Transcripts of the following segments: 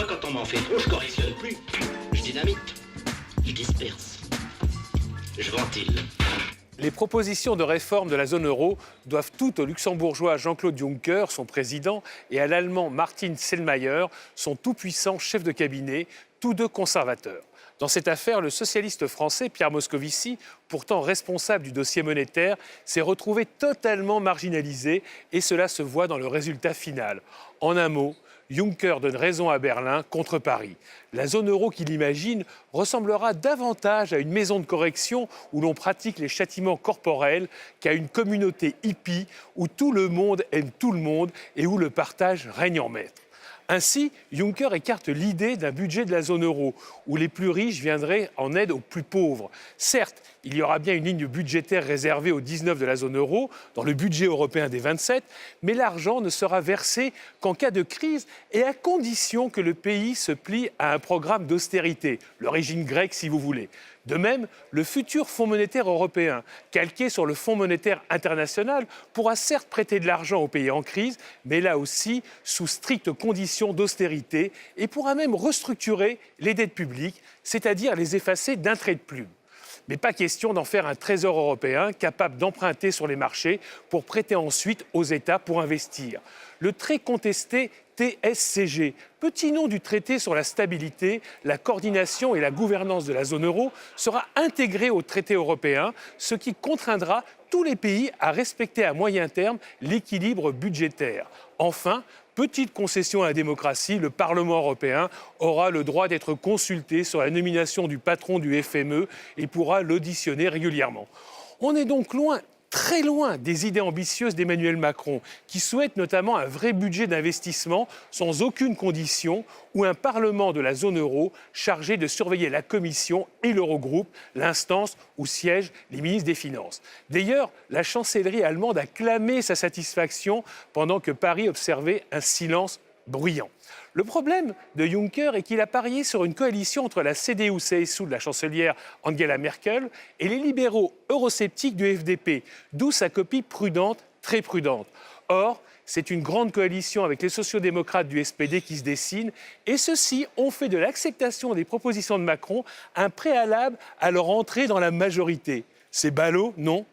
Moi, quand on m'en fait trop, je correctionne plus. Je dynamite. Je disperse. Je ventile. Les propositions de réforme de la zone euro doivent toutes au luxembourgeois Jean-Claude Juncker, son président, et à l'allemand Martin Selmayr, son tout-puissant chef de cabinet, tous deux conservateurs. Dans cette affaire, le socialiste français Pierre Moscovici, pourtant responsable du dossier monétaire, s'est retrouvé totalement marginalisé et cela se voit dans le résultat final. En un mot, Juncker donne raison à Berlin contre Paris. La zone euro qu'il imagine ressemblera davantage à une maison de correction où l'on pratique les châtiments corporels qu'à une communauté hippie où tout le monde aime tout le monde et où le partage règne en maître. Ainsi, Juncker écarte l'idée d'un budget de la zone euro, où les plus riches viendraient en aide aux plus pauvres. Certes, il y aura bien une ligne budgétaire réservée aux 19 de la zone euro, dans le budget européen des 27, mais l'argent ne sera versé qu'en cas de crise et à condition que le pays se plie à un programme d'austérité, le régime grec si vous voulez. De même, le futur Fonds monétaire européen, calqué sur le Fonds monétaire international, pourra certes prêter de l'argent aux pays en crise, mais là aussi sous strictes conditions d'austérité et pourra même restructurer les dettes publiques, c'est-à-dire les effacer d'un trait de plume. Mais pas question d'en faire un trésor européen capable d'emprunter sur les marchés pour prêter ensuite aux États pour investir. Le très contesté TSCG, petit nom du traité sur la stabilité, la coordination et la gouvernance de la zone euro, sera intégré au traité européen, ce qui contraindra tous les pays à respecter à moyen terme l'équilibre budgétaire. Enfin, petite concession à la démocratie, le Parlement européen aura le droit d'être consulté sur la nomination du patron du FME et pourra l'auditionner régulièrement. On est donc loin, très loin des idées ambitieuses d'Emmanuel Macron, qui souhaite notamment un vrai budget d'investissement sans aucune condition ou un Parlement de la zone euro chargé de surveiller la Commission et l'Eurogroupe, l'instance où siègent les ministres des Finances. D'ailleurs, la chancellerie allemande a clamé sa satisfaction pendant que Paris observait un silence bruyant. Le problème de Juncker est qu'il a parié sur une coalition entre la CDU-CSU de la chancelière Angela Merkel et les libéraux eurosceptiques du FDP, d'où sa copie prudente, très prudente. Or, c'est une grande coalition avec les sociodémocrates du SPD qui se dessine et ceux-ci ont fait de l'acceptation des propositions de Macron un préalable à leur entrée dans la majorité. C'est ballot, non ?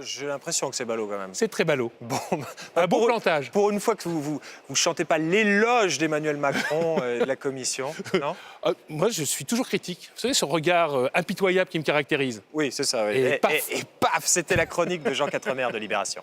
J'ai l'impression que c'est ballot quand même. C'est très ballot. Bon, Un bon plantage. Pour une fois que vous chantez pas l'éloge d'Emmanuel Macron et de la Commission, non ? Moi, je suis toujours critique. Vous savez, ce regard impitoyable qui me caractérise. Oui, c'est ça. Oui. Et paf. Et paf, c'était la chronique de Jean Quatremer de Libération.